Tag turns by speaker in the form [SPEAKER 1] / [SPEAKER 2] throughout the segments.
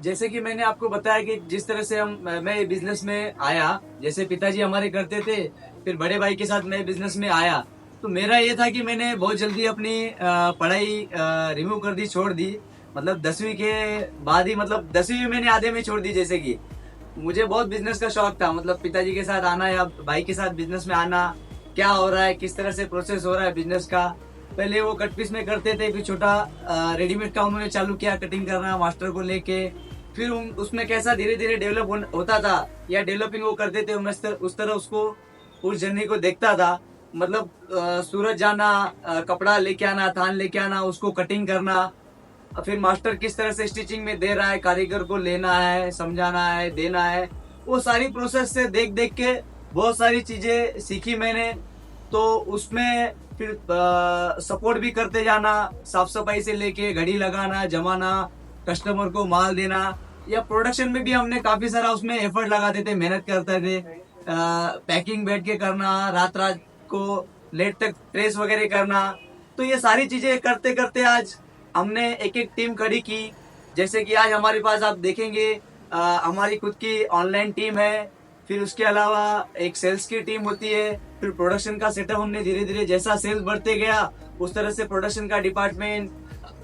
[SPEAKER 1] जैसे कि मैंने आपको बताया कि जिस तरह से मैं बिजनेस में आया, जैसे पिताजी हमारे करते थे, फिर बड़े भाई के साथ मैं बिजनेस में आया। तो मेरा ये था कि मैंने बहुत जल्दी अपनी पढ़ाई रिमूव कर दी, छोड़ दी। मतलब 10वीं के बाद ही, मतलब 10वीं में मैंने आधे में छोड़ दी। जैसे कि मुझे बहुत बिजनेस का शौक था, मतलब पिताजी के साथ आना या भाई के साथ बिजनेस में आना, क्या हो रहा है, किस तरह से प्रोसेस हो रहा है बिजनेस का। पहले वो कट पीस में करते थे, फिर छोटा रेडीमेड का उन्होंने चालू किया, कटिंग करना मास्टर को लेके। फिर उसमें कैसा धीरे धीरे डेवलप होता था या डेवलपिंग वो करते थे, मैं उस तरह उसको, उस जर्नी को देखता था। मतलब सूरत जाना, कपड़ा लेके आना, थान लेके आना, उसको कटिंग करना, फिर मास्टर किस तरह से स्टिचिंग में दे रहा है, कारीगर को लेना है, समझाना है, देना है, वो सारी प्रोसेस से देख देख के बहुत सारी चीजें सीखी मैंने। तो उसमें फिर सपोर्ट भी करते जाना, साफ सफाई से लेके घड़ी लगाना, जमाना, कस्टमर को माल देना, या प्रोडक्शन में भी हमने काफी सारा उसमें एफर्ट लगाते थे, मेहनत करते थे। पैकिंग बैठ के करना, रात रात को लेट तक प्रेस वगैरह करना। तो ये सारी चीजें करते करते आज हमने एक एक टीम खड़ी की। जैसे कि आज हमारे पास आप देखेंगे हमारी खुद की ऑनलाइन टीम है, फिर उसके अलावा एक सेल्स की टीम होती है, फिर प्रोडक्शन का सेटअप हमने धीरे धीरे, जैसा सेल्स बढ़ते गया उस तरह से प्रोडक्शन का डिपार्टमेंट।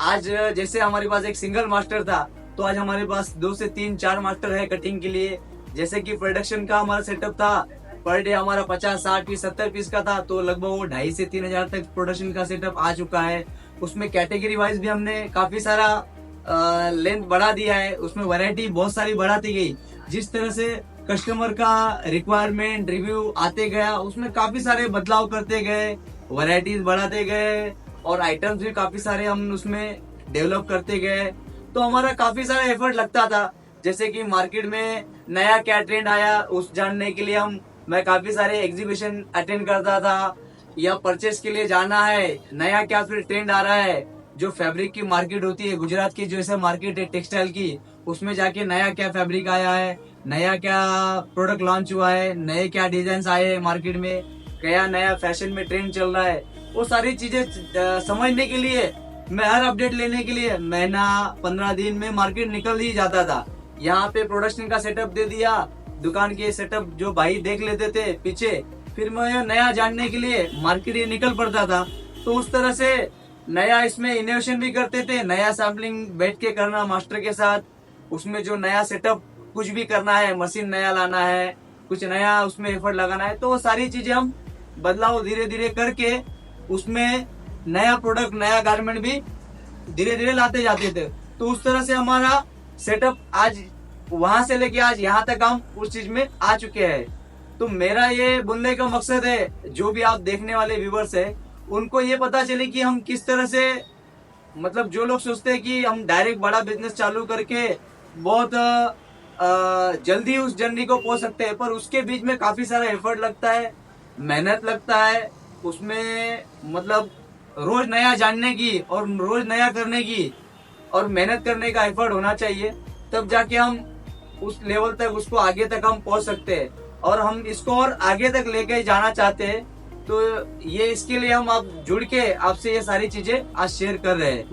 [SPEAKER 1] आज जैसे हमारे पास एक सिंगल मास्टर था, तो आज हमारे पास 2 से 3 4 मास्टर है कटिंग के लिए। जैसे कि प्रोडक्शन का हमारा सेटअप था, पर डे हमारा 50 60 पीस 70 पीस का था, तो लगभग वो 2.5 से 3 हजार तक प्रोडक्शन का सेटअप आ चुका है। उसमें कैटेगरी वाइज भी हमने काफी सारा लेंथ बढ़ा दिया है, उसमें वैरायटी बहुत सारी बढ़ाती गई। जिस तरह से कस्टमर का रिक्वायरमेंट रिव्यू आते गया, उसमें काफी सारे बदलाव करते गए, वैरायटीज बढ़ाते गए, और आइटम्स भी काफी सारे हम उसमें डेवलप करते गए। तो हमारा काफी सारा एफर्ट लगता था। जैसे कि मार्केट में नया क्या ट्रेंड आया, उस जानने के लिए मैं काफी सारे एग्जीबिशन अटेंड करता था, या परचेस के लिए जाना है, नया क्या फिर ट्रेंड आ रहा है। जो फैब्रिक की मार्केट होती है, गुजरात की जो ऐसा मार्केट है टेक्सटाइल की, उसमें जाके नया क्या फैब्रिक आया है, नया क्या प्रोडक्ट लॉन्च हुआ है, नए क्या डिजाइन आए हैं मार्केट में, क्या नया फैशन में ट्रेंड चल रहा है, वो सारी चीजें समझने के लिए, मैं हर अपडेट लेने के लिए महीना 15 दिन में मार्केट निकल ही जाता था। यहाँ पे प्रोडक्शन का सेटअप दे दिया, दुकान के सेटअप जो भाई देख लेते थे पीछे, फिर मैं नया जानने के लिए मार्केट ही निकल पड़ता था। तो उस तरह से नया इसमें इनोवेशन भी करते थे, नया सैम्पलिंग बैठ के करना मास्टर के साथ, उसमें जो नया सेटअप कुछ भी करना है, मशीन नया लाना है, कुछ नया उसमें एफर्ट लगाना है, तो वो सारी चीजें हम बदलाव धीरे धीरे करके उसमें नया प्रोडक्ट, नया गारमेंट भी धीरे धीरे लाते जाते थे। तो उस तरह से हमारा सेटअप आज वहां से लेके आज यहाँ तक हम उस चीज में आ चुके हैं। तो मेरा ये बोलने का मकसद है, जो भी आप देखने वाले व्यूवर्स है, उनको ये पता चले कि हम किस तरह से, मतलब जो लोग सोचते हैं कि हम डायरेक्ट बड़ा बिजनेस चालू करके बहुत जल्दी उस जर्नी को पहुंच सकते हैं, पर उसके बीच में काफी सारा एफर्ट लगता है, मेहनत लगता है। उसमें मतलब रोज नया जानने की और रोज नया करने की और मेहनत करने का एफर्ट होना चाहिए, तब जाके हम उस लेवल तक, उसको आगे तक हम पहुंच सकते हैं। और हम इसको और आगे तक लेके जाना चाहते हैं, तो ये इसके लिए हम आप जुड़ के आपसे ये सारी चीजें आज शेयर कर रहे हैं,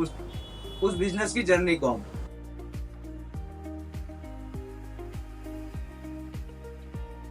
[SPEAKER 1] उस बिजनेस की जर्नी को हम।